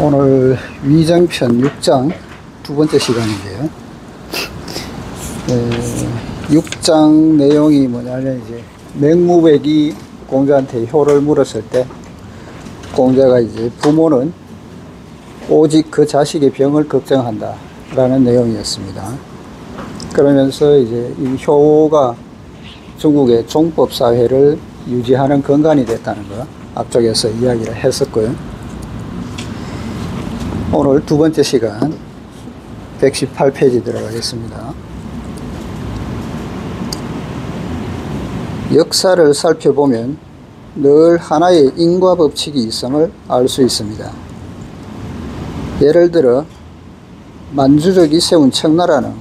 오늘 위정편 6장 두 번째 시간인데요. 6장 내용이 뭐냐면 이제 맹무백이 공자한테 효를 물었을 때 공자가 이제 부모는 오직 그 자식의 병을 걱정한다 라는 내용이었습니다. 그러면서 이제 이 효가 중국의 종법 사회를 유지하는 근간이 됐다는 거 앞쪽에서 이야기를 했었고요. 오늘 두 번째 시간 118페이지 들어가겠습니다. 역사를 살펴보면 늘 하나의 인과법칙이 있음을 알 수 있습니다. 예를 들어 만주족이 세운 청나라는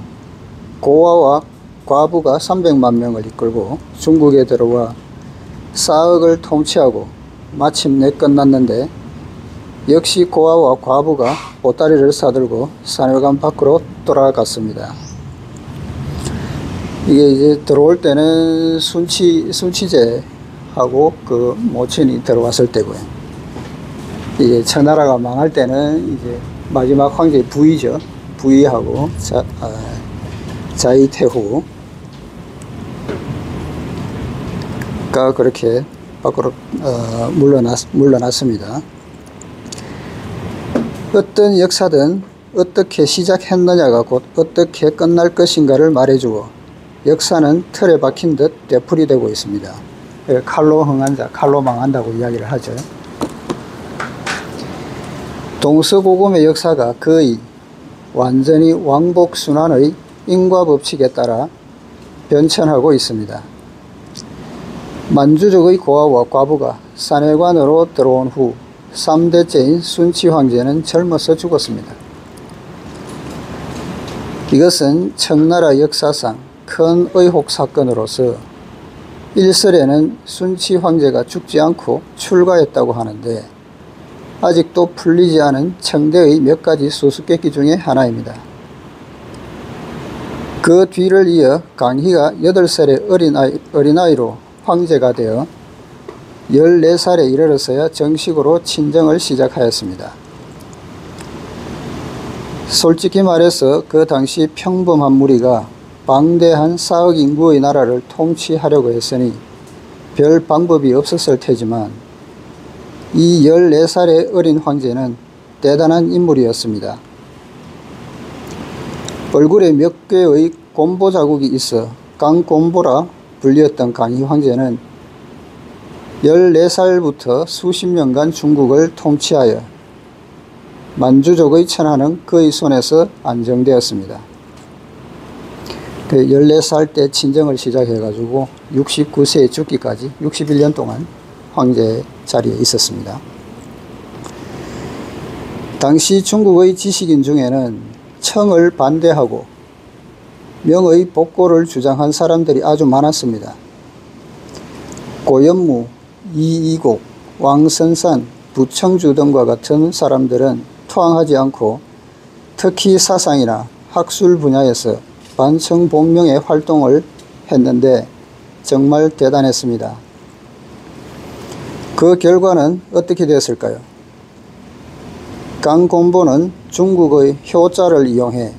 고아와 과부가 300만 명을 이끌고 중국에 들어와 사억을 통치하고 마침내 끝났는데 역시 고아와 과부가 보따리를 싸들고 산회관 밖으로 돌아갔습니다. 이게 이제 들어올 때는 순치제하고 그 모친이 들어왔을 때고요. 이제 청나라가 망할 때는 이제 마지막 황제 부의죠. 부의하고 자이태후가 그렇게 밖으로 물러났습니다. 어떤 역사든 어떻게 시작했느냐가 곧 어떻게 끝날 것인가를 말해주고 역사는 틀에 박힌 듯 되풀이되고 있습니다. 칼로 흥한 자, 칼로 망한다고 이야기를 하죠. 동서고금의 역사가 거의 완전히 왕복순환의 인과법칙에 따라 변천하고 있습니다. 만주족의 고아와 과부가 산회관으로 들어온 후 3대째인 순치 황제는 젊어서 죽었습니다. 이것은 청나라 역사상 큰 의혹 사건으로서 일설에는 순치 황제가 죽지 않고 출가했다고 하는데 아직도 풀리지 않은 청대의 몇 가지 수수께끼 중에 하나입니다. 그 뒤를 이어 강희가 8살의 어린아이로 황제가 되어 14살에 이르러서야 정식으로 친정을 시작하였습니다. 솔직히 말해서 그 당시 평범한 무리가 방대한 4억 인구의 나라를 통치하려고 했으니 별 방법이 없었을 테지만 이 14살의 어린 황제는 대단한 인물이었습니다. 얼굴에 몇 개의 곰보 자국이 있어 강곰보라 불리었던 강희 황제는 14살부터 수십 년간 중국을 통치하여 만주족의 천하는 그의 손에서 안정되었습니다. 14살 때 친정을 시작해가지고 69세에 죽기까지 61년 동안 황제 자리에 있었습니다. 당시 중국의 지식인 중에는 청을 반대하고 명의 복고를 주장한 사람들이 아주 많았습니다. 고연무, 이이곡, 왕선산, 부청주 등과 같은 사람들은 투항하지 않고 특히 사상이나 학술 분야에서 반청본명의 활동을 했는데 정말 대단했습니다. 그 결과는 어떻게 되었을까요? 강곰보는 중국의 효자를 이용해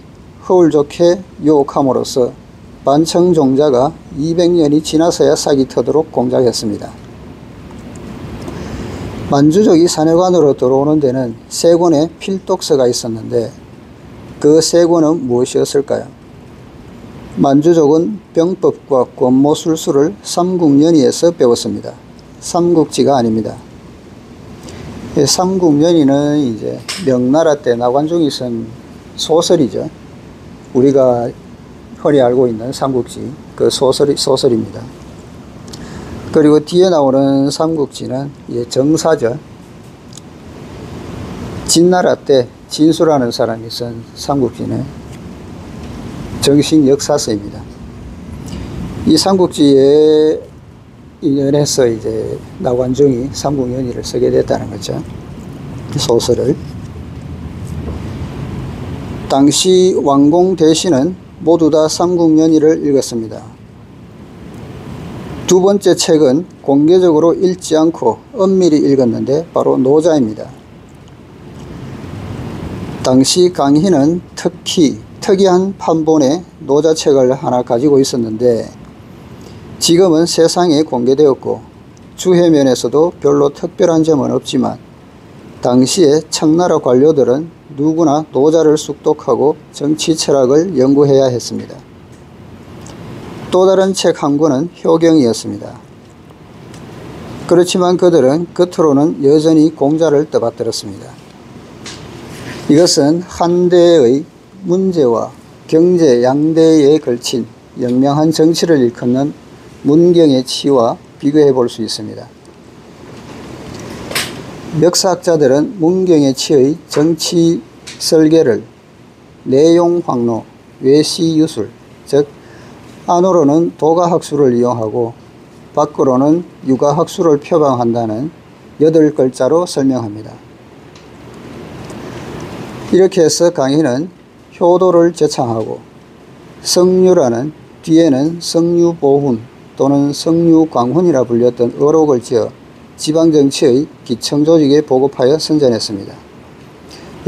허울 좋게 유혹함으로써 반청종자가 200년이 지나서야 싹이 터도록 공작했습니다. 만주족이 산회관으로 들어오는 데는 세 권의 필독서가 있었는데 그 세 권은 무엇이었을까요? 만주족은 병법과 권모술수를 삼국연의에서 배웠습니다. 삼국지가 아닙니다. 삼국연의는 이제 명나라 때 나관중이 쓴 소설이죠. 우리가 흔히 알고 있는 삼국지, 그 소설입니다. 그리고 뒤에 나오는 삼국지는 정사죠. 진나라 때 진수라는 사람이 쓴 삼국지는 정식 역사서입니다. 이 삼국지에 인연해서 이제 나관중이 삼국연의를 쓰게 됐다는 거죠. 소설을. 당시 왕공 대신은 모두 다 삼국연의를 읽었습니다. 두 번째 책은 공개적으로 읽지 않고 엄밀히 읽었는데 바로 노자입니다. 당시 강희는 특이한 판본의 노자책을 하나 가지고 있었는데 지금은 세상에 공개되었고 주해면에서도 별로 특별한 점은 없지만 당시에 청나라 관료들은 누구나 노자를 숙독하고 정치 철학을 연구해야 했습니다. 또 다른 책 한 권은 효경이었습니다. 그렇지만 그들은 겉으로는 여전히 공자를 떠받들었습니다. 이것은 한대의 문제와 경제 양대에 걸친 영명한 정치를 일컫는 문경의 치와 비교해 볼 수 있습니다. 역사학자들은 문경의 치의 정치 설계를 내용황로, 외시유술, 즉 안으로는 도가학술을 이용하고 밖으로는 육아학술을 표방한다는 8글자로 설명합니다. 이렇게 해서 강희는 효도를 제창하고 성유라는 뒤에는 성유보훈 또는 성유광훈이라 불렸던 어록을 지어 지방정치의 기청조직에 보급하여 선전했습니다.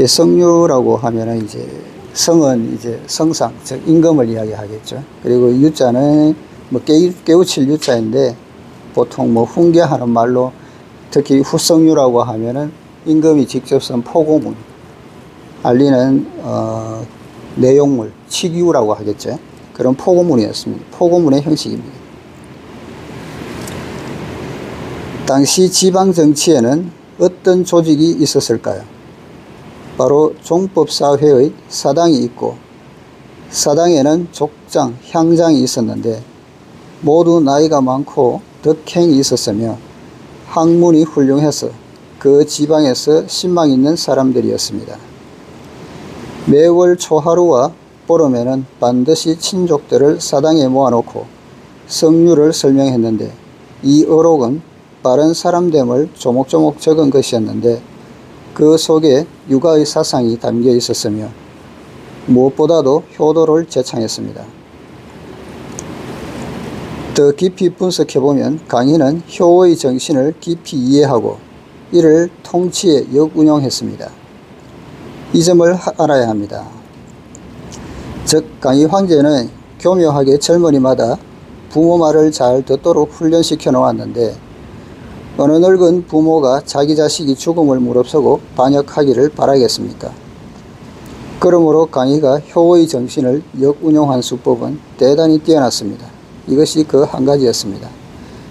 성유라고 하면은 이제 성은 이제 성상, 즉 임금을 이야기하겠죠. 그리고 유자는 뭐 깨우칠 유자인데 보통 뭐 훈계하는 말로 특히 후성유라고 하면은 임금이 직접 쓴 포고문, 알리는 내용물, 치규라고 하겠죠. 그런 포고문이었습니다. 포고문의 형식입니다. 당시 지방정치에는 어떤 조직이 있었을까요? 바로 종법사회의 사당이 있고 사당에는 족장, 향장이 있었는데 모두 나이가 많고 덕행이 있었으며 학문이 훌륭해서 그 지방에서 신망 있는 사람들이었습니다. 매월 초하루와 보름에는 반드시 친족들을 사당에 모아놓고 성유를 설명했는데 이 어록은 빠른 사람됨을 조목조목 적은 것이었는데 그 속에 육아의 사상이 담겨 있었으며 무엇보다도 효도를 제창했습니다. 더 깊이 분석해보면 강희는 효의 정신을 깊이 이해하고 이를 통치에 역운용했습니다. 이 점을 알아야 합니다. 즉 강희 황제는 교묘하게 젊은이마다 부모 말을 잘 듣도록 훈련시켜 놓았는데 어느 늙은 부모가 자기 자식이 죽음을 무릅쓰고 반역하기를 바라겠습니까? 그러므로 강희가 효의 정신을 역운용한 수법은 대단히 뛰어났습니다. 이것이 그 한 가지였습니다.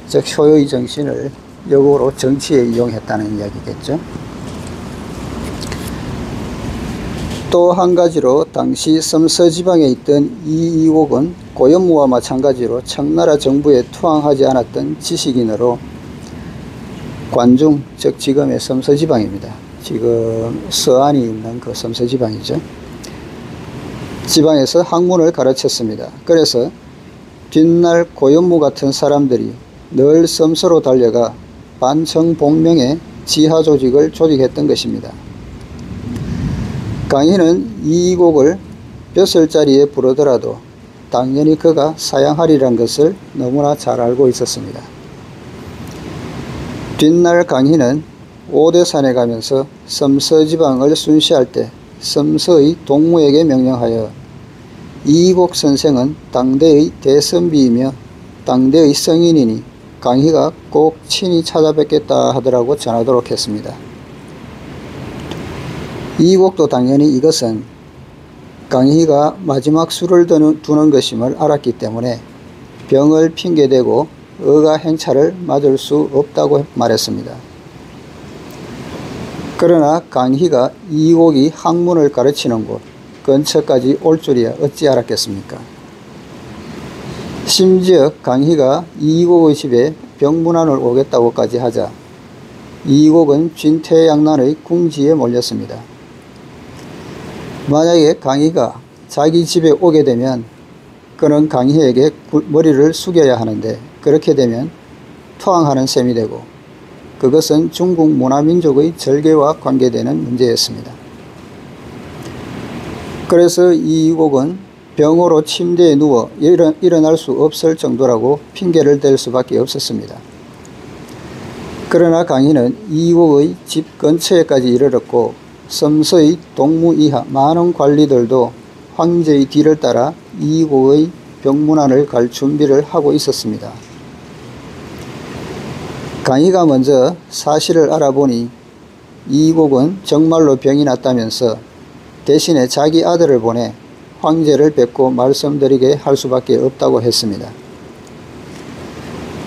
즉 효의 정신을 역으로 정치에 이용했다는 이야기겠죠. 또 한 가지로 당시 섬서지방에 있던 이이옥은 고현무와 마찬가지로 청나라 정부에 투항하지 않았던 지식인으로 관중, 즉 지금의 섬서지방입니다. 지금 서안이 있는 그 섬서지방이죠. 지방에서 학문을 가르쳤습니다. 그래서 뒷날 고현무 같은 사람들이 늘 섬서로 달려가 반청복명의 지하조직을 조직했던 것입니다. 강희는 이이곡을 벼슬자리에 부르더라도 당연히 그가 사양하리란 것을 너무나 잘 알고 있었습니다. 뒷날 강희는 오대산에 가면서 섬서지방을 순시할 때 섬서의 동무에게 명령하여 이이곡 선생은 당대의 대선비이며 당대의 성인이니 강희가 꼭 친히 찾아뵙겠다 하더라고 전하도록 했습니다. 이이곡도 당연히 이것은 강희가 마지막 수를 두는 것임을 알았기 때문에 병을 핑계대고 의가 행차를 맞을 수 없다고 말했습니다. 그러나 강희가 이이곡이 학문을 가르치는 곳 근처까지 올 줄이야 어찌 알았겠습니까? 심지어 강희가 이이곡의 집에 병문안을 오겠다고까지 하자 이이곡은 진퇴양난의 궁지에 몰렸습니다. 만약에 강희가 자기 집에 오게 되면 그는 강희에게 머리를 숙여야 하는데 그렇게 되면 토항하는 셈이 되고 그것은 중국 문화민족의 절개와 관계되는 문제였습니다. 그래서 이이곡은 병으로 침대에 누워 일어날 수 없을 정도라고 핑계를 댈 수밖에 없었습니다. 그러나 강희는 이이곡의 집 근처에까지 이르렀고 섬서의 동무 이하 많은 관리들도 황제의 뒤를 따라 이익옥의 병문안을 갈 준비를 하고 있었습니다. 강희가 먼저 사실을 알아보니 이익옥은 정말로 병이 났다면서 대신에 자기 아들을 보내 황제를 뵙고 말씀드리게 할 수밖에 없다고 했습니다.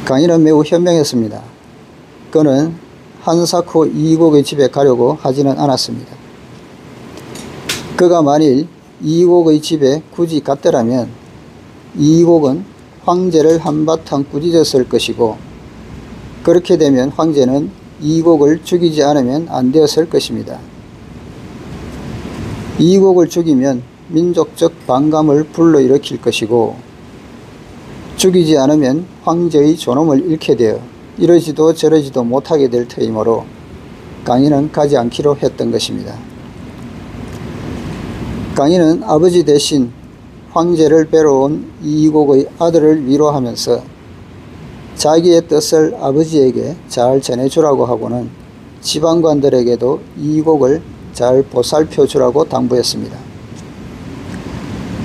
강희는 매우 현명했습니다. 그는 한사코 이익옥의 집에 가려고 하지는 않았습니다. 그가 만일 이익옥의 집에 굳이 갔더라면 이익옥은 황제를 한바탕 꾸짖었을 것이고, 그렇게 되면 황제는 이익옥을 죽이지 않으면 안 되었을 것입니다. 이익옥을 죽이면 민족적 반감을 불러일으킬 것이고, 죽이지 않으면 황제의 존엄을 잃게 되어 이러지도 저러지도 못하게 될 터이므로 강희는 가지 않기로 했던 것입니다. 강희는 아버지 대신 황제를 뵈러 온 이익옥의 아들을 위로하면서 자기의 뜻을 아버지에게 잘 전해주라고 하고는 지방관들에게도 이익옥을 잘 보살펴 주라고 당부했습니다.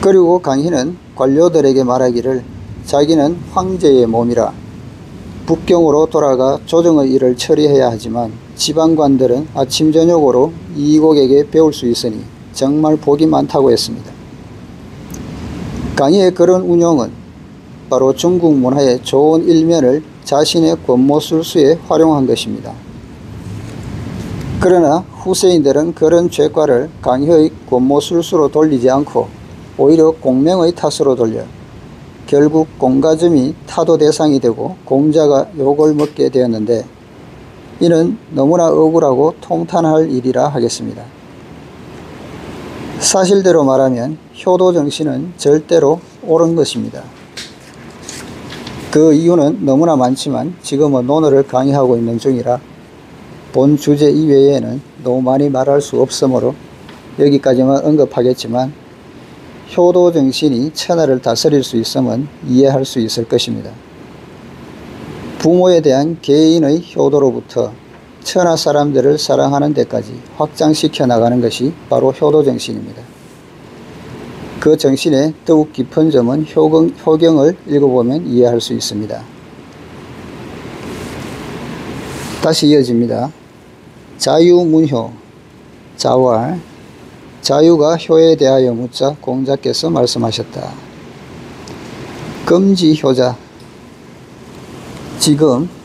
그리고 강희는 관료들에게 말하기를 자기는 황제의 몸이라 북경으로 돌아가 조정의 일을 처리해야 하지만 지방관들은 아침 저녁으로 이익옥에게 배울 수 있으니 정말 복이 많다고 했습니다. 강희의 그런 운용은 바로 중국 문화의 좋은 일면을 자신의 권모술수에 활용한 것입니다. 그러나 후세인들은 그런 죄과를 강희의 권모술수로 돌리지 않고 오히려 공명의 탓으로 돌려 결국 공가점이 타도 대상이 되고 공자가 욕을 먹게 되었는데, 이는 너무나 억울하고 통탄할 일이라 하겠습니다. 사실대로 말하면 효도 정신은 절대로 옳은 것입니다. 그 이유는 너무나 많지만 지금은 논어를 강의하고 있는 중이라 본 주제 이외에는 너무 많이 말할 수 없으므로 여기까지만 언급하겠지만, 효도 정신이 천하를 다스릴 수 있으면 이해할 수 있을 것입니다. 부모에 대한 개인의 효도로부터 천하 사람들을 사랑하는 데까지 확장시켜 나가는 것이 바로 효도 정신입니다. 그 정신의 더욱 깊은 점은 효경을 읽어보면 이해할 수 있습니다. 다시 이어집니다. 자유문효, 자왈, 자유가 효에 대하여 묻자 공자께서 말씀하셨다. 금지효자,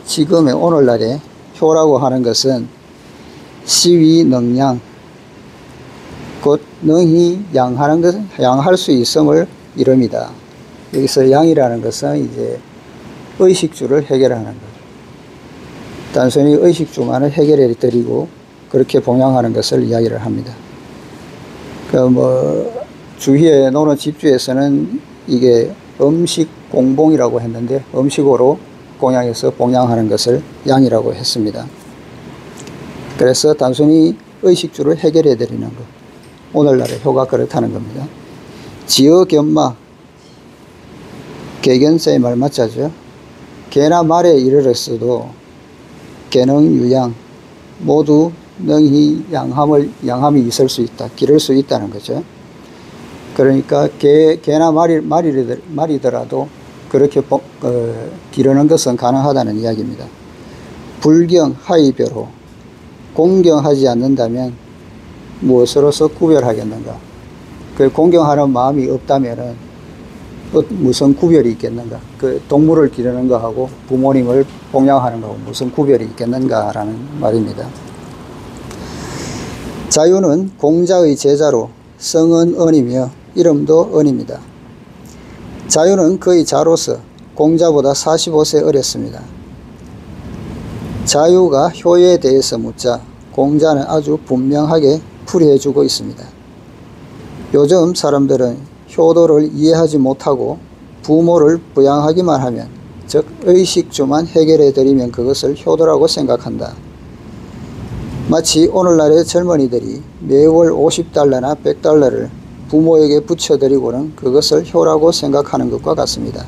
지금의 오늘날에 효라고 하는 것은 시위능량, 곧 능히 양하는 것, 양할 수 있음을 이릅니다. 여기서 양이라는 것은 이제 의식주를 해결하는 것. 단순히 의식주만을 해결해 드리고 그렇게 봉양하는 것을 이야기를 합니다. 주희의 노는 집주에서는 이게 음식 공봉이라고 했는데, 음식으로 공양해서 봉양하는 것을 양이라고 했습니다. 그래서 단순히 의식주를 해결해 드리는 것, 오늘날의 효가 그렇다는 겁니다. 지어견마, 개견자의 말맞자죠. 개나 말에 이르렀어도 개능유양 모두 능히 양함이 있을 수 있다, 기를 수 있다는 거죠. 그러니까 개나 말이더라도 그렇게 기르는 것은 가능하다는 이야기입니다. 불경 하이별호, 공경하지 않는다면 무엇으로서 구별하겠는가? 그 공경하는 마음이 없다면은 무슨 구별이 있겠는가? 그 동물을 기르는 거하고 부모님을 봉양하는 거하고 무슨 구별이 있겠는가라는 말입니다. 자유는 공자의 제자로 성은 은이며 이름도 은입니다. 자유는 그의 자로서 공자보다 45세 어렸습니다. 자유가 효에 대해서 묻자 공자는 아주 분명하게 풀이해주고 있습니다. 요즘 사람들은 효도를 이해하지 못하고 부모를 부양하기만 하면, 즉 의식주만 해결해드리면 그것을 효도라고 생각한다. 마치 오늘날의 젊은이들이 매월 50달러나 100달러를 부모에게 붙여드리고는 그것을 효라고 생각하는 것과 같습니다.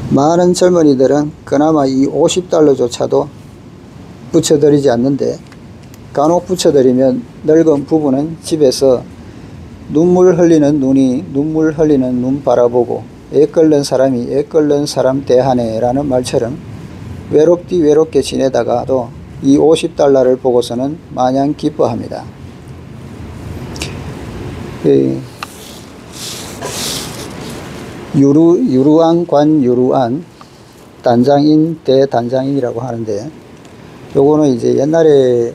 많은 젊은이들은 그나마 이 50달러조차도 붙여드리지 않는데 간혹 붙여드리면 늙은 부부는 집에서 눈물 흘리는 눈이 눈물 흘리는 눈 바라보고 애 끓는 사람이 애 끓는 사람 대하네 라는 말처럼 외롭디 외롭게 지내다가도 이 50달러를 보고서는 마냥 기뻐합니다. 유루안 관유루안 단장인 대단장인이라고 하는데, 요거는 이제 옛날에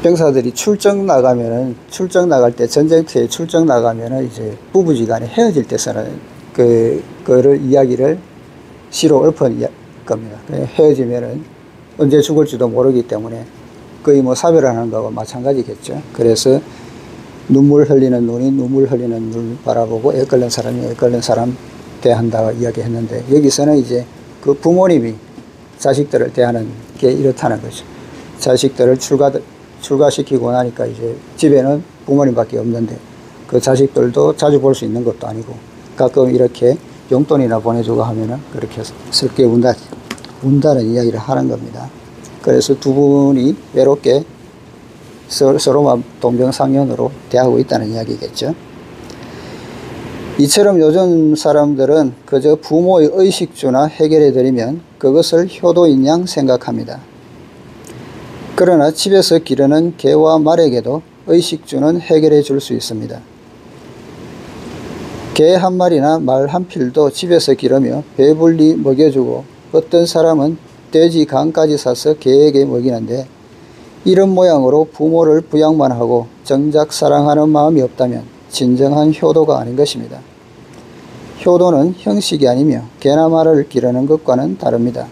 병사들이 출정 나갈 때, 전쟁터에 출정 나가면은 이제 부부지간에 헤어질 때 쓰는 그거를 이야기를 시로 읊은 겁니다. 헤어지면은 언제 죽을지도 모르기 때문에 거의 뭐 사별하는 거하고 마찬가지겠죠. 그래서 눈물 흘리는 눈이 눈물 흘리는 눈 바라보고 애 끓는 사람이 애 끓는 사람 대한다고 이야기했는데, 여기서는 이제 그 부모님이 자식들을 대하는 게 이렇다는 거죠. 자식들을 출가시키고 나니까 이제 집에는 부모님밖에 없는데 그 자식들도 자주 볼 수 있는 것도 아니고 가끔 이렇게 용돈이나 보내주고 하면은 그렇게 슬게 운다는 이야기를 하는 겁니다. 그래서 두 분이 외롭게 서로 동병상련으로 대하고 있다는 이야기겠죠. 이처럼 요즘 사람들은 그저 부모의 의식주나 해결해 드리면 그것을 효도인 양 생각합니다. 그러나 집에서 기르는 개와 말에게도 의식주는 해결해 줄 수 있습니다. 개 한 마리나 말 한 필도 집에서 기르며 배불리 먹여주고, 어떤 사람은 돼지 간까지 사서 개에게 먹이는데, 이런 모양으로 부모를 부양만 하고 정작 사랑하는 마음이 없다면 진정한 효도가 아닌 것입니다. 효도는 형식이 아니며 개나 말을 기르는 것과는 다릅니다.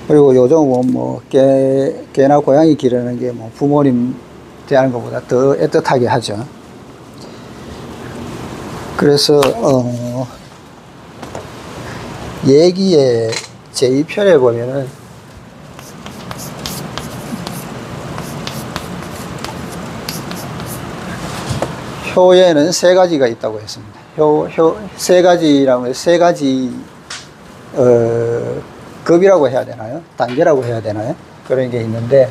그리고 요즘은 뭐 개나 고양이 기르는 게 뭐 부모님 대하는 것보다 더 애틋하게 하죠. 그래서 얘기의 제2편에 보면은 효에는 세 가지가 있다고 했습니다. 세 가지라면 세 가지 급이라고 해야 되나요? 단계라고 해야 되나요? 그런 게 있는데,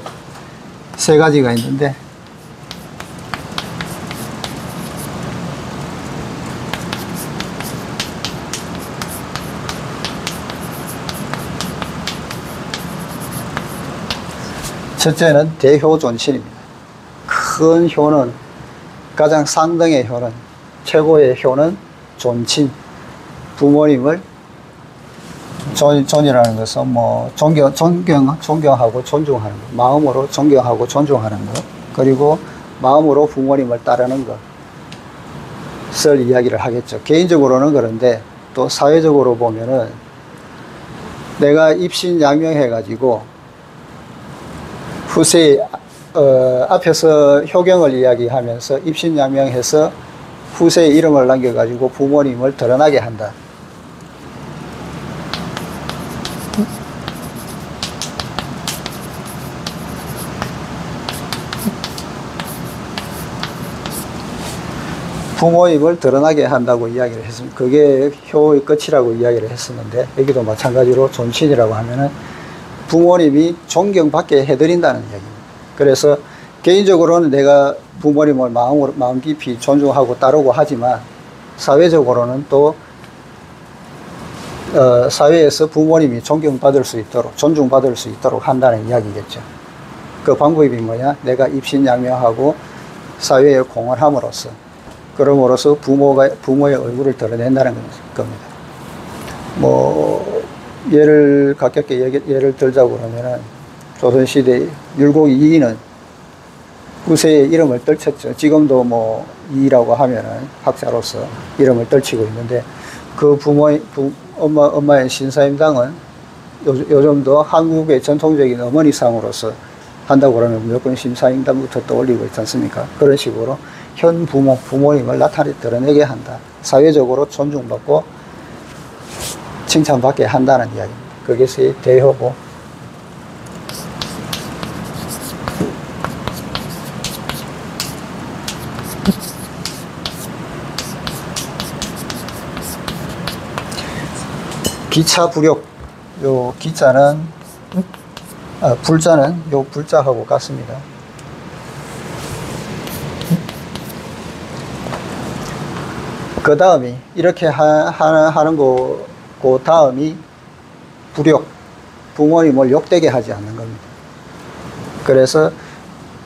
세 가지가 있는데, 첫째는 대효존신입니다. 큰 효는, 가장 상등의 효는, 최고의 효는 존친, 부모님을 존이라는 것은 뭐 존경하고 존중하는 것, 마음으로 존경하고 존중하는 것, 그리고 마음으로 부모님을 따르는 것을 이야기를 하겠죠. 개인적으로는 그런데 또 사회적으로 보면은 내가 입신양명해 가지고 후세에 앞에서 효경을 이야기하면서 입신양명해서 후세의 이름을 남겨가지고 부모님을 드러나게 한다. 부모님을 드러나게 한다고 이야기를 했습니다. 그게 효의 끝이라고 이야기를 했었는데, 여기도 마찬가지로 존친이라고 하면은 부모님이 존경받게 해드린다는 이야기입니다. 그래서 개인적으로는 내가 부모님을 마음 깊이 존중하고 따르고 하지만, 사회적으로는 또 사회에서 부모님이 존경받을 수 있도록, 존중받을 수 있도록 한다는 이야기겠죠. 그 방법이 뭐냐? 내가 입신양명하고 사회에 공헌함으로써, 그럼으로써 부모의 얼굴을 드러낸다는 겁니다. 뭐 가볍게 예를 들자고 그러면은, 조선시대 율곡 이이는 후세의 이름을 떨쳤죠. 지금도 뭐 이이라고 하면은 학자로서 이름을 떨치고 있는데, 그 엄마의 신사임당은 요즘도 한국의 전통적인 어머니상으로서 한다고 그러면 무조건 신사임당부터 떠올리고 있지 않습니까? 그런 식으로 현 부모님을 드러내게 한다. 사회적으로 존중받고 칭찬받게 한다는 이야기입니다. 그것이 대효고, 기차 부력. 요 기자는 불자는 요 불자하고 같습니다. 그 다음이 이렇게 하는 그 다음이 불욕, 부모님을 욕되게 하지 않는 겁니다. 그래서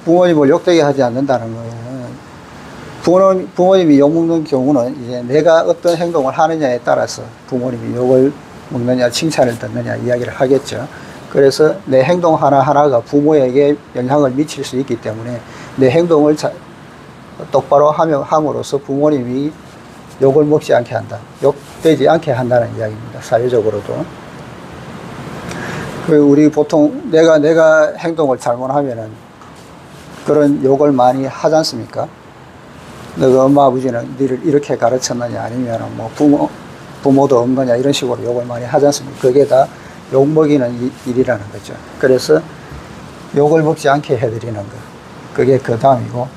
부모님을 욕되게 하지 않는다는 거는 부모님이 욕먹는 경우는 이제 내가 어떤 행동을 하느냐에 따라서 부모님이 욕을 먹느냐 칭찬을 듣느냐 이야기를 하겠죠. 그래서 내 행동 하나하나가 부모에게 영향을 미칠 수 있기 때문에 내 행동을 똑바로 함으로써 부모님이 욕을 먹지 않게 한다. 욕되지 않게 한다는 이야기입니다. 사회적으로도. 우리 보통 내가 행동을 잘못하면은 그런 욕을 많이 하지 않습니까? 너가 엄마 아버지는 너를 이렇게 가르쳤느냐 아니면 뭐 부모도 없느냐 이런 식으로 욕을 많이 하지 않습니까? 그게 다 욕 먹이는 일이라는 거죠. 그래서 욕을 먹지 않게 해드리는 거. 그게 그 다음이고.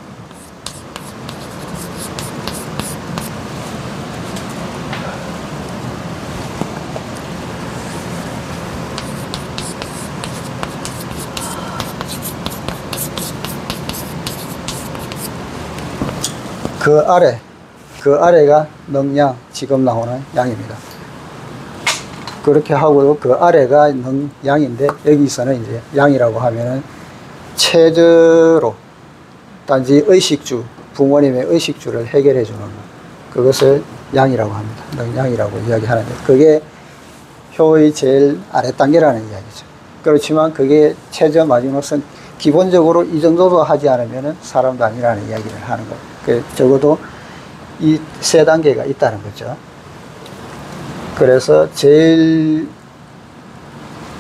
그 아래가 능양, 지금 나오는 양입니다. 그렇게 하고 그 아래가 능양인데 여기서는 이제 양이라고 하면은 체저로 단지 의식주, 부모님의 의식주를 해결해 주는 것. 그것을 양이라고 합니다. 능양이라고 이야기하는데 그게 효의 제일 아래 단계라는 이야기죠. 그렇지만 그게 체저 마지노선 기본적으로 이 정도도 하지 않으면 사람도 아니라는 이야기를 하는 거예요. 적어도 이 세 단계가 있다는 거죠. 그래서 제일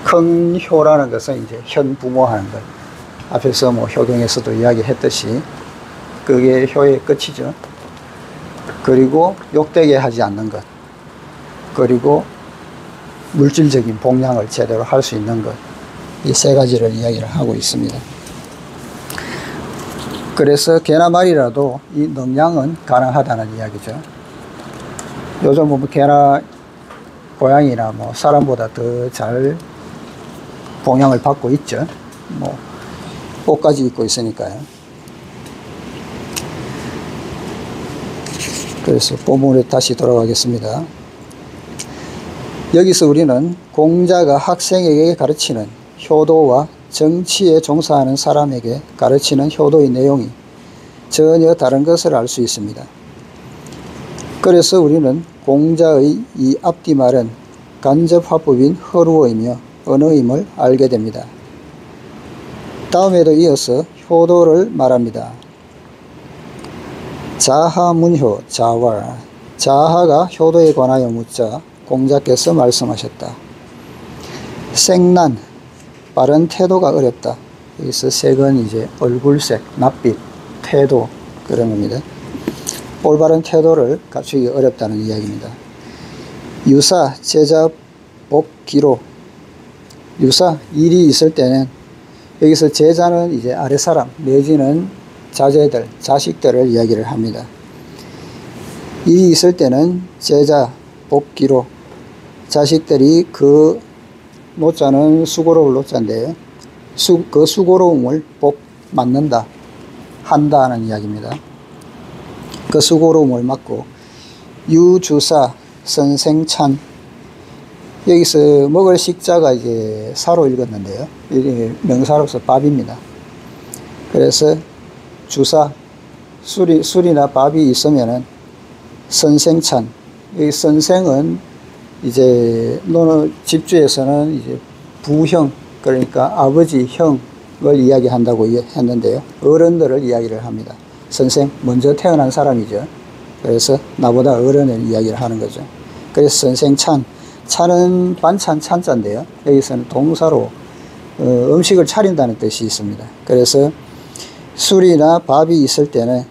큰 효라는 것은 이제 현부모 하는 것. 앞에서 뭐 효경에서도 이야기했듯이 그게 효의 끝이죠. 그리고 욕되게 하지 않는 것. 그리고 물질적인 봉양을 제대로 할 수 있는 것. 이 세 가지를 이야기를 하고 있습니다. 그래서 개나 말이라도 이 능양은 가능하다는 이야기죠. 요즘 뭐 개나 고양이나 뭐 사람보다 더 잘 봉양을 받고 있죠. 뭐 옷까지 입고 있으니까요. 그래서 본문에 다시 돌아가겠습니다. 여기서 우리는 공자가 학생에게 가르치는 효도와 정치에 종사하는 사람에게 가르치는 효도의 내용이 전혀 다른 것을 알 수 있습니다. 그래서 우리는 공자의 이 앞뒤 말은 간접화법인 허루어이며 언어임을 알게 됩니다. 다음에도 이어서 효도를 말합니다. 자하문효 자왈. 자하가 효도에 관하여 묻자 공자께서 말씀하셨다. 생난, 바른 태도가 어렵다. 여기서 색은 이제 얼굴색, 낯빛, 태도 그런 겁니다. 올바른 태도를 갖추기 어렵다는 이야기입니다. 유사, 제자, 복기로. 유사, 일이 있을 때는 여기서 제자는 이제 아랫사람 내지는 자제들, 자식들을 이야기를 합니다. 일이 있을 때는 제자, 복기로. 자식들이 그 노자는 수고로울 노자인데요. 그 수고로움을 복 맞는다, 한다는 이야기입니다. 그 수고로움을 맞고 유주사, 선생찬. 여기서 먹을 식자가 이제 사로 읽었는데요. 명사로서 밥입니다. 그래서 주사, 술이나 밥이 있으면은 선생찬. 이 선생은 이제 너는 집주에서는 이제 부형, 그러니까 아버지, 형을 이야기한다고 했는데요. 어른들을 이야기를 합니다. 선생, 먼저 태어난 사람이죠. 그래서 나보다 어른을 이야기를 하는 거죠. 그래서 선생찬, 찬은 반찬 찬자인데요. 여기서는 동사로 음식을 차린다는 뜻이 있습니다. 그래서 술이나 밥이 있을 때는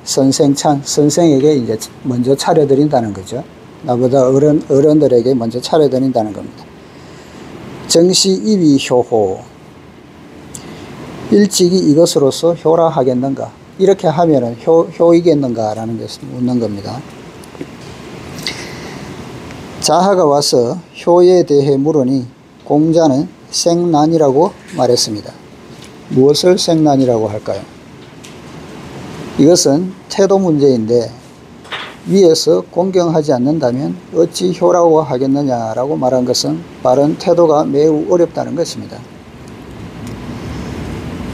선생찬, 선생에게 이제 먼저 차려드린다는 거죠. 나보다 어른들에게 먼저 차려드린다는 겁니다. 정시 입이 효호. 일찍이 이것으로서 효라 하겠는가? 이렇게 하면은 효이겠는가라는 것을 묻는 겁니다. 자하가 와서 효에 대해 물으니 공자는 생난이라고 말했습니다. 무엇을 생난이라고 할까요? 이것은 태도 문제인데 위에서 공경하지 않는다면 어찌 효라고 하겠느냐라고 말한 것은 바른 태도가 매우 어렵다는 것입니다.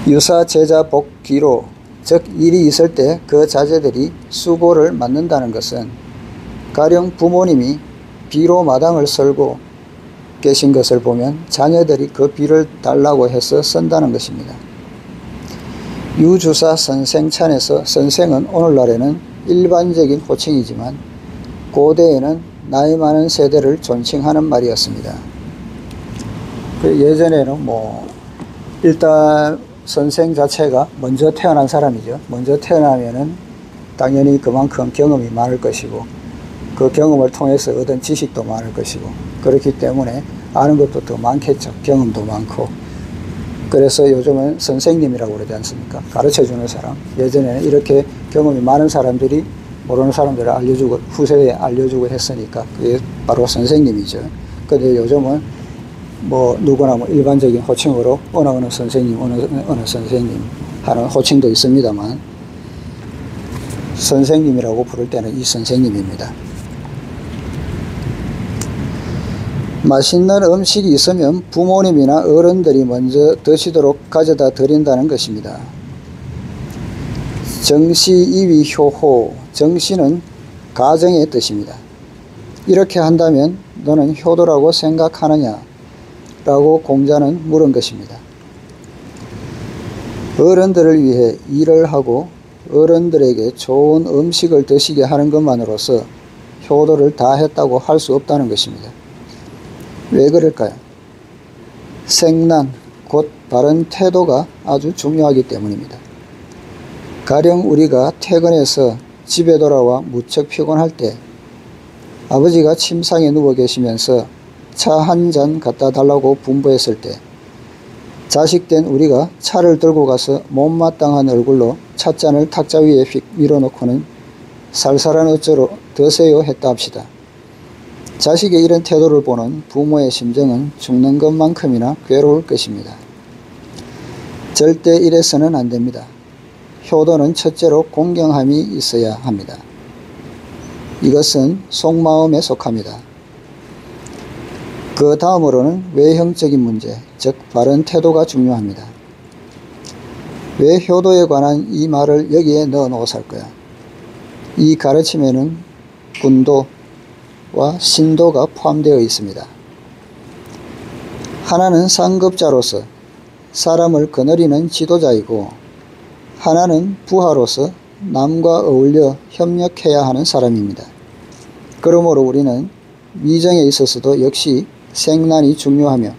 유사 제자 복귀로, 즉 일이 있을 때 그 자제들이 수고를 맡는다는 것은 가령 부모님이 비로 마당을 썰고 계신 것을 보면 자녀들이 그 비를 달라고 해서 쓴다는 것입니다. 유주사 선생찬에서 선생은 오늘날에는 일반적인 호칭이지만 고대에는 나이 많은 세대를 존칭하는 말이었습니다. 예전에는 일단 선생 자체가 먼저 태어난 사람이죠. 먼저 태어나면은 당연히 그만큼 경험이 많을 것이고 그 경험을 통해서 얻은 지식도 많을 것이고 그렇기 때문에 아는 것도 더 많겠죠. 경험도 많고. 그래서 요즘은 선생님이라고 그러지 않습니까? 가르쳐주는 사람. 예전에는 이렇게 경험이 많은 사람들이 모르는 사람들을 알려주고 후세에 알려주고 했으니까 그게 바로 선생님이죠. 근데 요즘은 누구나 일반적인 호칭으로 어느 선생님, 어느 선생님 하는 호칭도 있습니다만 선생님이라고 부를 때는 이 선생님입니다. 맛있는 음식이 있으면 부모님이나 어른들이 먼저 드시도록 가져다 드린다는 것입니다. 정시이위효호, 정시는 가정의 뜻입니다. 이렇게 한다면 너는 효도라고 생각하느냐? 라고 공자는 물은 것입니다. 어른들을 위해 일을 하고 어른들에게 좋은 음식을 드시게 하는 것만으로서 효도를 다 했다고 할 수 없다는 것입니다. 왜 그럴까요? 생난, 곧 바른 태도가 아주 중요하기 때문입니다. 가령 우리가 퇴근해서 집에 돌아와 무척 피곤할 때 아버지가 침상에 누워 계시면서 차 한 잔 갖다 달라고 분부했을 때 자식된 우리가 차를 들고 가서 못마땅한 얼굴로 찻잔을 탁자 위에 휙 밀어놓고는 살살한 어쩌로 드세요 했다 합시다. 자식의 이런 태도를 보는 부모의 심정은 죽는 것만큼이나 괴로울 것입니다. 절대 이래서는 안 됩니다. 효도는 첫째로 공경함이 있어야 합니다. 이것은 속마음에 속합니다. 그 다음으로는 외형적인 문제, 즉 바른 태도가 중요합니다. 왜 효도에 관한 이 말을 여기에 넣어 놓았을 거야? 이 가르침에는 군도와 신도가 포함되어 있습니다. 하나는 상급자로서 사람을 거느리는 지도자이고 하나는 부하로서 남과 어울려 협력해야 하는 사람입니다. 그러므로 우리는 위정에 있어서도 역시 생난이 중요하며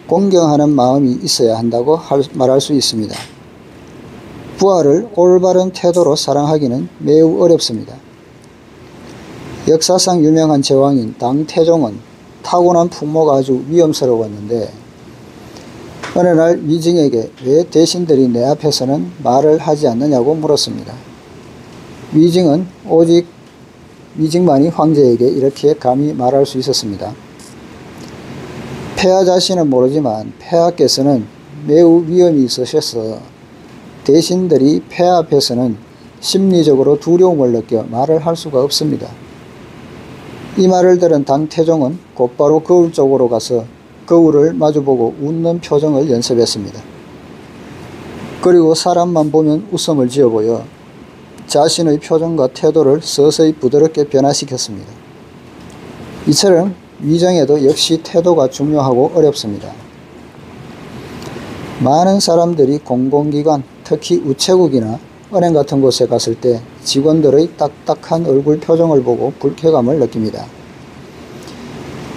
공경하는 마음이 있어야 한다고 말할 수 있습니다. 부하를 올바른 태도로 사랑하기는 매우 어렵습니다. 역사상 유명한 제왕인 당태종은 타고난 풍모가 아주 위험스러웠는데 어느 날 위증에게 왜 대신들이 내 앞에서는 말을 하지 않느냐고 물었습니다. 위증은 오직 위증만이 황제에게 이렇게 감히 말할 수 있었습니다. 폐하 자신은 모르지만 폐하께서는 매우 위험이 있으셔서 대신들이 폐하 앞에서는 심리적으로 두려움을 느껴 말을 할 수가 없습니다. 이 말을 들은 당태종은 곧바로 거울 쪽으로 가서 거울을 마주보고 웃는 표정을 연습했습니다. 그리고 사람만 보면 웃음을 지어 보여 자신의 표정과 태도를 서서히 부드럽게 변화시켰습니다. 이처럼 위정에도 역시 태도가 중요하고 어렵습니다. 많은 사람들이 공공기관, 특히 우체국이나 은행 같은 곳에 갔을 때 직원들의 딱딱한 얼굴 표정을 보고 불쾌감을 느낍니다.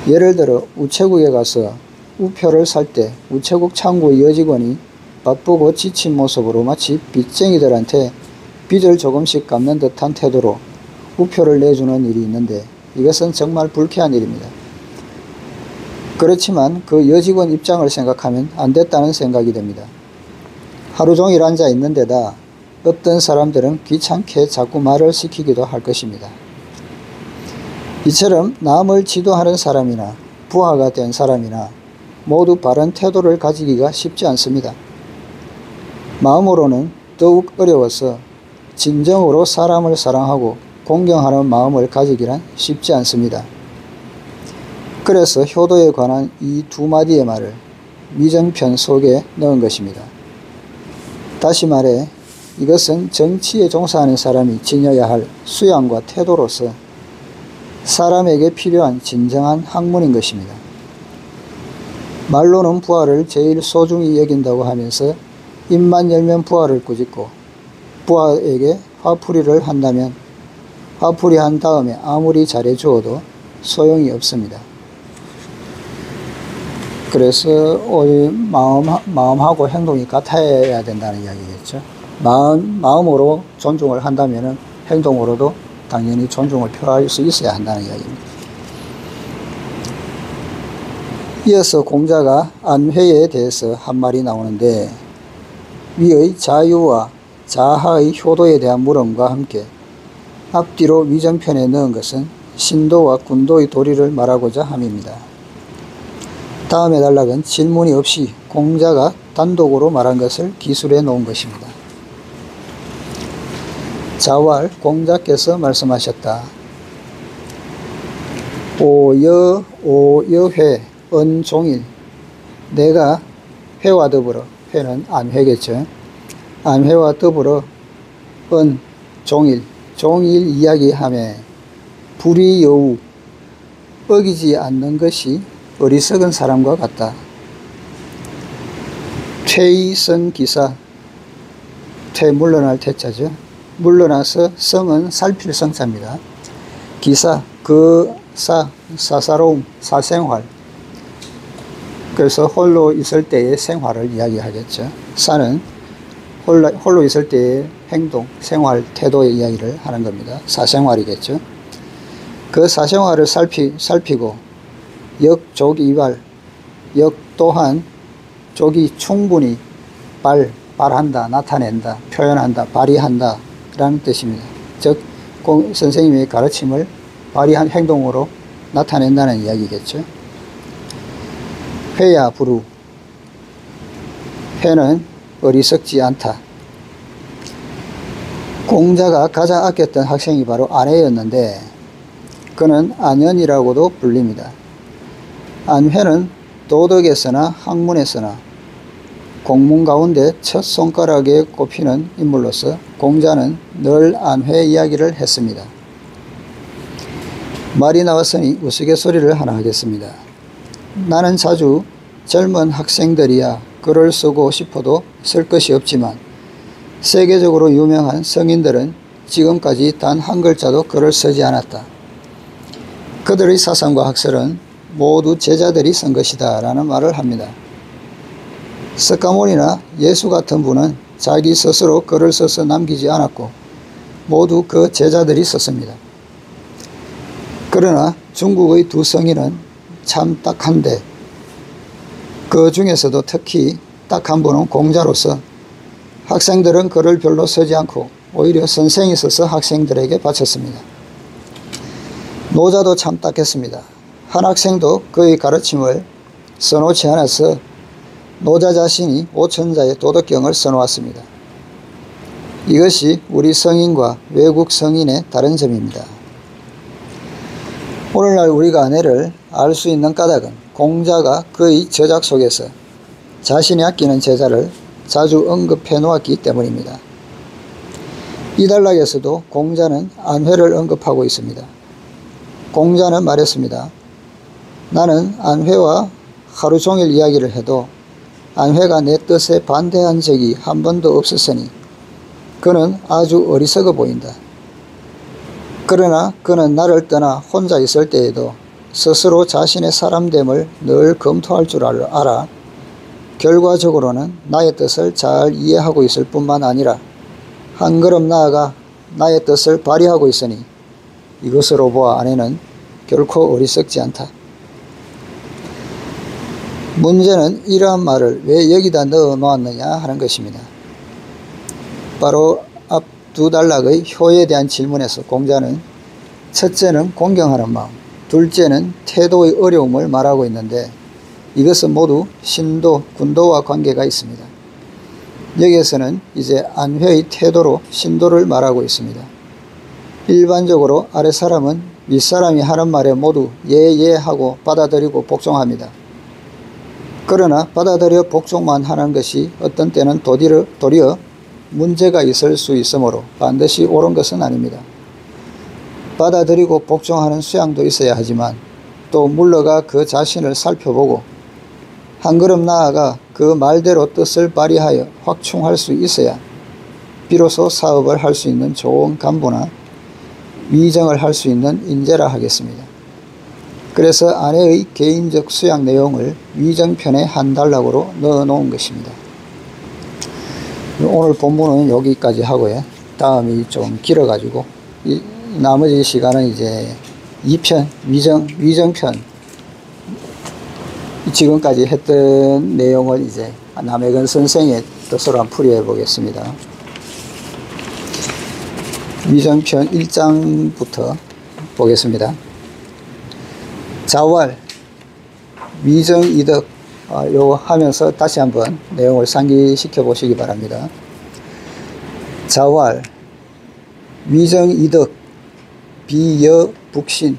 예를 들어 우체국에 가서 우표를 살 때 우체국 창구 여직원이 바쁘고 지친 모습으로 마치 빚쟁이들한테 빚을 조금씩 갚는 듯한 태도로 우표를 내주는 일이 있는데 이것은 정말 불쾌한 일입니다. 그렇지만 그 여직원 입장을 생각하면 안 됐다는 생각이 됩니다. 하루 종일 앉아 있는 데다 어떤 사람들은 귀찮게 자꾸 말을 시키기도 할 것입니다. 이처럼 남을 지도하는 사람이나 부하가 된 사람이나 모두 바른 태도를 가지기가 쉽지 않습니다. 마음으로는 더욱 어려워서 진정으로 사람을 사랑하고 공경하는 마음을 가지기란 쉽지 않습니다. 그래서 효도에 관한 이 두 마디의 말을 미정편 속에 넣은 것입니다. 다시 말해 이것은 정치에 종사하는 사람이 지녀야 할 수양과 태도로서 사람에게 필요한 진정한 학문인 것입니다. 말로는 부하를 제일 소중히 여긴다고 하면서 입만 열면 부하를 꾸짖고 부하에게 화풀이를 한다면 화풀이 한 다음에 아무리 잘해주어도 소용이 없습니다. 그래서 마음하고 행동이 같아야 된다는 이야기겠죠. 마음으로 존중을 한다면 행동으로도 당연히 존중을 표할 수 있어야 한다는 이야기입니다. 이어서 공자가 안회에 대해서 한 말이 나오는데 위의 자유와 자하의 효도에 대한 물음과 함께 앞뒤로 위정편에 넣은 것은 신도와 군도의 도리를 말하고자 함입니다. 다음의 단락은 질문이 없이 공자가 단독으로 말한 것을 기술해 놓은 것입니다. 자왈 공자께서 말씀하셨다. 오여회 은종일 내가 회와 더불어 회는 안회겠죠. 안회와 더불어 종일 이야기하며 불의여우 어기지 않는 것이 어리석은 사람과 같다. 퇴이성 기사 퇴 물러날 퇴자죠. 물러나서 성은 살필 성자입니다. 기사 사사로움 사생활 그래서 홀로 있을 때의 생활을 이야기하겠죠. 사는 홀로 있을 때의 행동, 생활, 태도의 이야기를 하는 겁니다. 사생활이겠죠. 그 사생활을 살피고 역족이발, 역 또한 족이 충분히 발한다, 나타낸다, 표현한다, 발휘한다 라는 뜻입니다. 즉 선생님의 가르침을 발휘한 행동으로 나타낸다는 이야기겠죠. 회야 부루 회는 어리석지 않다. 공자가 가장 아꼈던 학생이 바로 안회였는데 그는 안연이라고도 불립니다. 안회는 도덕에서나 학문에서나 공문 가운데 첫 손가락에 꼽히는 인물로서 공자는 늘 안회 이야기를 했습니다. 말이 나왔으니 우스갯소리를 하나 하겠습니다. 나는 자주 젊은 학생들이야 글을 쓰고 싶어도 쓸 것이 없지만 세계적으로 유명한 성인들은 지금까지 단 한 글자도 글을 쓰지 않았다. 그들의 사상과 학설은 모두 제자들이 쓴 것이다 라는 말을 합니다. 석가모니나 예수 같은 분은 자기 스스로 글을 써서 남기지 않았고 모두 그 제자들이 썼습니다. 그러나 중국의 두 성인은 참 딱한데 그 중에서도 특히 딱한 분은 공자로서 학생들은 글을 별로 쓰지 않고 오히려 선생이 써서 학생들에게 바쳤습니다. 노자도 참 딱했습니다. 한 학생도 그의 가르침을 써놓지 않아서 노자 자신이 오천자의 도덕경을 써놓았습니다. 이것이 우리 성인과 외국 성인의 다른 점입니다. 오늘날 우리가 안회를 알 수 있는 까닭은 공자가 그의 저작 속에서 자신이 아끼는 제자를 자주 언급해 놓았기 때문입니다. 이 단락에서도 공자는 안회를 언급하고 있습니다. 공자는 말했습니다. 나는 안회와 하루 종일 이야기를 해도 안회가 내 뜻에 반대한 적이 한 번도 없었으니 그는 아주 어리석어 보인다. 그러나 그는 나를 떠나 혼자 있을 때에도 스스로 자신의 사람됨을 늘 검토할 줄 알아 결과적으로는 나의 뜻을 잘 이해하고 있을 뿐만 아니라 한 걸음 나아가 나의 뜻을 발휘하고 있으니 이것으로 보아 안회는 결코 어리석지 않다. 문제는 이러한 말을 왜 여기다 넣어 놓았느냐 하는 것입니다. 바로 앞 두 단락의 효에 대한 질문에서 공자는 첫째는 공경하는 마음, 둘째는 태도의 어려움을 말하고 있는데 이것은 모두 신도, 군도와 관계가 있습니다. 여기에서는 이제 안회의 태도로 신도를 말하고 있습니다. 일반적으로 아랫사람은 윗사람이 하는 말에 모두 예 하고 받아들이고 복종합니다. 그러나 받아들여 복종만 하는 것이 어떤 때는 도리어 문제가 있을 수 있으므로 반드시 옳은 것은 아닙니다. 받아들이고 복종하는 수양도 있어야 하지만 또 물러가 그 자신을 살펴보고 한 걸음 나아가 그 말대로 뜻을 발휘하여 확충할 수 있어야 비로소 사업을 할 수 있는 좋은 간부나 위정을 할 수 있는 인재라 하겠습니다. 그래서 아내의 개인적 수양 내용을 위정편의 한 단락으로 넣어 놓은 것입니다. 오늘 본문은 여기까지 하고요. 다음이 좀 길어가지고 나머지 시간은 이제 2편 위정편 지금까지 했던 내용을 이제 남해근 선생의 뜻으로 한번 풀이해 보겠습니다. 위정편 1장부터 보겠습니다. 자활, 위정이득, 요거 하면서 다시 한번 내용을 상기시켜 보시기 바랍니다. 자활, 위정이득, 비여북신,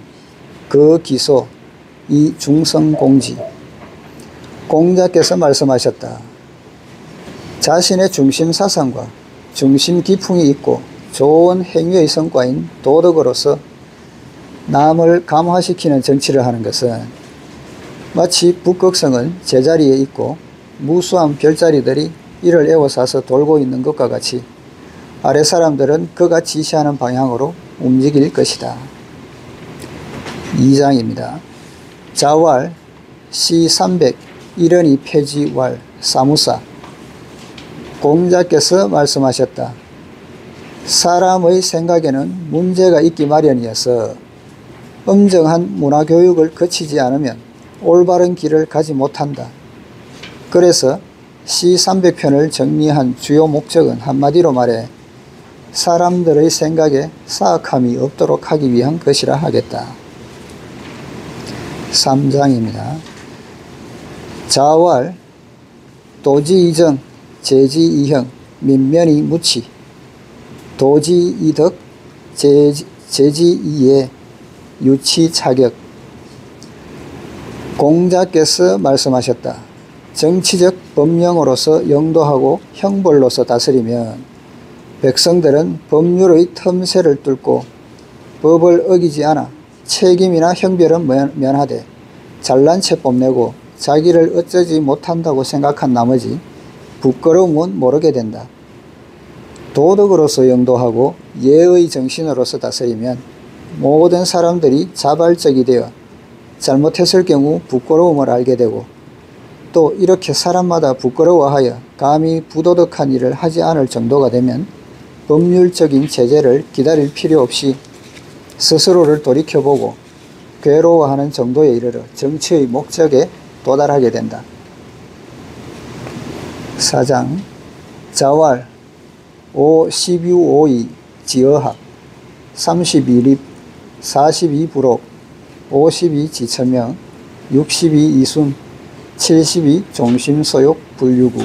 거기소, 이 중성공지. 공자께서 말씀하셨다. 자신의 중심 사상과 중심 기풍이 있고 좋은 행위의 성과인 도덕으로서 남을 감화시키는 정치를 하는 것은 마치 북극성은 제자리에 있고 무수한 별자리들이 이를 에워싸서 돌고 있는 것과 같이 아래 사람들은 그가 지시하는 방향으로 움직일 것이다. 2장입니다. 자활, 시300, 이른이 폐지왈, 사무사. 공자께서 말씀하셨다. 사람의 생각에는 문제가 있기 마련이어서 엄정한 문화교육을 거치지 않으면 올바른 길을 가지 못한다. 그래서 시300편을 정리한 주요 목적은 한마디로 말해 사람들의 생각에 사악함이 없도록 하기 위한 것이라 하겠다. 3장입니다. 자활, 도지이정, 제지이형, 민면이 무치, 도지이덕, 제지이예, 유치차격. 공자께서 말씀하셨다. 정치적 법령으로서 영도하고 형벌로서 다스리면 백성들은 법률의 틈새를 뚫고 법을 어기지 않아 책임이나 형벌은 면하되 잘난 체 뽐내고 자기를 어쩌지 못한다고 생각한 나머지 부끄러움은 모르게 된다. 도덕으로서 영도하고 예의 정신으로서 다스리면 모든 사람들이 자발적이 되어 잘못했을 경우 부끄러움을 알게 되고 또 이렇게 사람마다 부끄러워하여 감히 부도덕한 일을 하지 않을 정도가 되면 법률적인 제재를 기다릴 필요 없이 스스로를 돌이켜보고 괴로워하는 정도에 이르러 정치의 목적에 도달하게 된다. 4장 자활, 5 12오이 지어학, 32립, 42부록, 52 지처명, 62 이순, 72 종심소욕 불유구.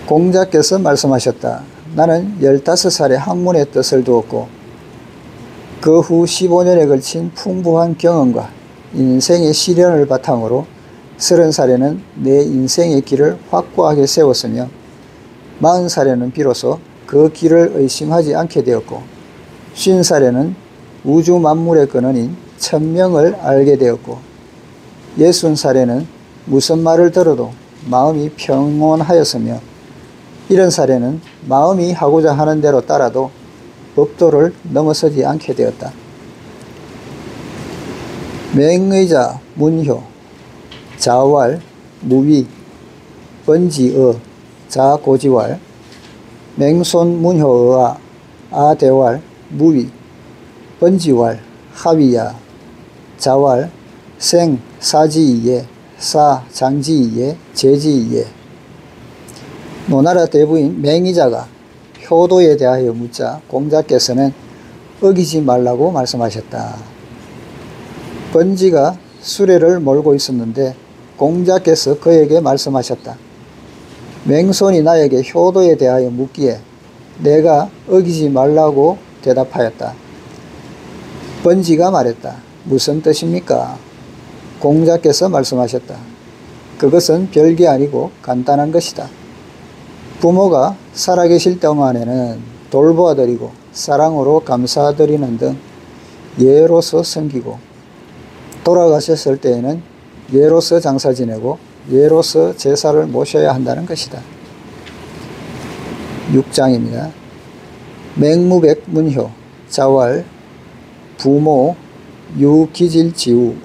공자께서 말씀하셨다. 나는 15살에 학문의 뜻을 두었고 그 후 15년에 걸친 풍부한 경험과 인생의 시련을 바탕으로 30살에는 내 인생의 길을 확고하게 세웠으며 40살에는 비로소 그 길을 의심하지 않게 되었고 50살에는 우주 만물의 근원인 천명을 알게 되었고 60살에는 무슨 말을 들어도 마음이 평온하였으며 70살에는 마음이 하고자 하는 대로 따라도 법도를 넘어서지 않게 되었다. 맹의자 문효, 자활, 무위, 번지어, 자고지활, 맹손 문효어아, 아대활, 무위, 번지활, 하위야, 자활, 생, 사지이예, 사, 장지이예, 제지이예. 노나라 대부인 맹의자가 효도에 대하여 묻자 공자께서는 어기지 말라고 말씀하셨다. 번지가 수레를 몰고 있었는데 공자께서 그에게 말씀하셨다. 맹손이 나에게 효도에 대하여 묻기에 내가 어기지 말라고 대답하였다. 번지가 말했다. 무슨 뜻입니까? 공자께서 말씀하셨다. 그것은 별게 아니고 간단한 것이다. 부모가 살아계실 동안에는 돌보아드리고 사랑으로 감사드리는 등 예로서 섬기고, 돌아가셨을 때에는 예로서 장사 지내고 예로서 제사를 모셔야 한다는 것이다. 6장입니다. 맹무백 문효 자왈 부모 유기질지우.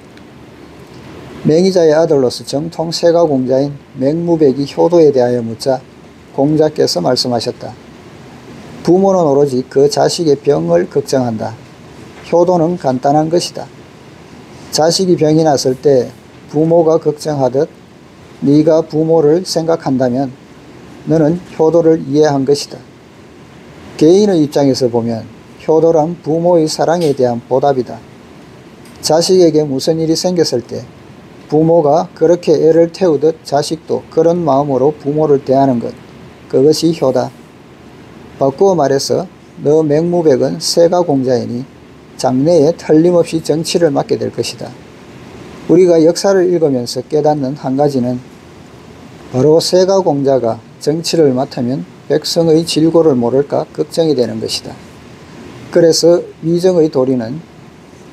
맹의자의 아들로서 정통 세가공자인 맹무백이 효도에 대하여 묻자 공자께서 말씀하셨다. 부모는 오로지 그 자식의 병을 걱정한다. 효도는 간단한 것이다. 자식이 병이 났을 때 부모가 걱정하듯 네가 부모를 생각한다면 너는 효도를 이해한 것이다. 개인의 입장에서 보면 효도란 부모의 사랑에 대한 보답이다. 자식에게 무슨 일이 생겼을 때 부모가 그렇게 애를 태우듯 자식도 그런 마음으로 부모를 대하는 것, 그것이 효다. 바꾸어 말해서 너 맹무백은 세가공자이니 장래에 틀림없이 정치를 맡게 될 것이다. 우리가 역사를 읽으면서 깨닫는 한 가지는 바로 세가공자가 정치를 맡으면 백성의 질고를 모를까 걱정이 되는 것이다. 그래서 위정의 도리는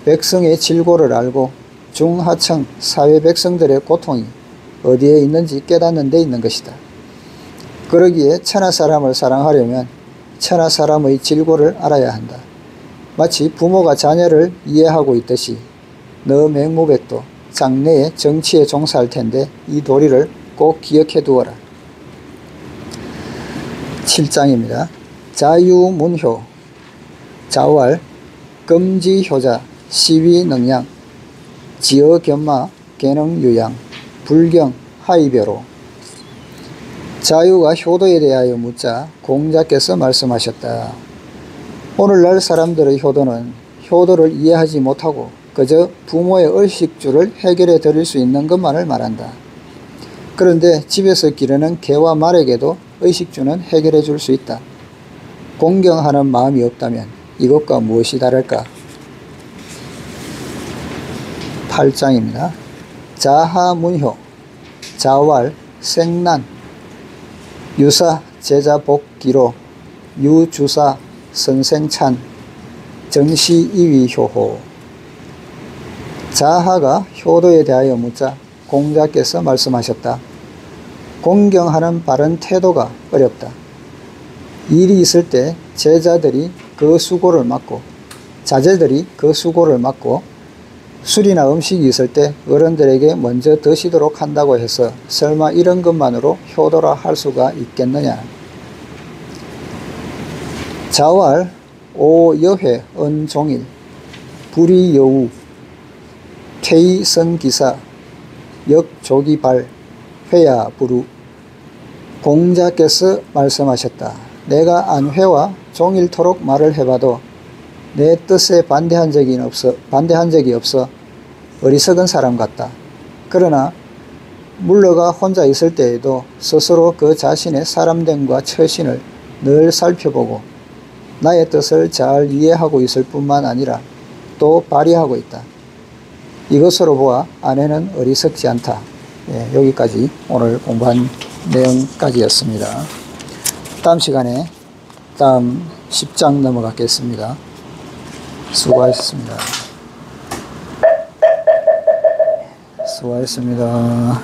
백성의 질고를 알고 중하층 사회 백성들의 고통이 어디에 있는지 깨닫는 데 있는 것이다. 그러기에 천하 사람을 사랑하려면 천하 사람의 질고를 알아야 한다. 마치 부모가 자녀를 이해하고 있듯이 너 맹무백도 장래에 정치에 종사할 텐데 이 도리를 꼭 기억해 두어라. 7장입니다. 자유문효 자왈 금지효자 시위능양 지어견마 개능유양 불경 하이벼로. 자유가 효도에 대하여 묻자 공자께서 말씀하셨다. 오늘날 사람들의 효도는 효도를 이해하지 못하고 그저 부모의 의식주를 해결해 드릴 수 있는 것만을 말한다. 그런데 집에서 기르는 개와 말에게도 의식주는 해결해 줄 수 있다. 공경하는 마음이 없다면 이것과 무엇이 다를까? 8장입니다. 자하문효 자왈 생난 유사 제자복기로 유주사 선생찬 정시이위효호. 자하가 효도에 대하여 묻자 공자께서 말씀하셨다. 공경하는 바른 태도가 어렵다. 일이 있을 때 제자들이 그 수고를 맡고 자제들이 그 수고를 맡고 술이나 음식이 있을 때 어른들에게 먼저 드시도록 한다고 해서 설마 이런 것만으로 효도라 할 수가 있겠느냐. 자왈 오여회 은종일 불이여우 퇴선기사 역조기발 회야부루. 공자께서 말씀하셨다. 내가 안회와 종일토록 말을 해봐도 내 뜻에 반대한 적이 없어 어리석은 사람 같다. 그러나 물러가 혼자 있을 때에도 스스로 그 자신의 사람됨과 처신을 늘 살펴보고 나의 뜻을 잘 이해하고 있을 뿐만 아니라 또 발휘하고 있다. 이것으로 보아 아내는 어리석지 않다. 여기까지 오늘 공부한 내용까지였습니다. 다음 시간에 다음 10장 넘어가겠습니다. 수고하셨습니다. 수고하셨습니다.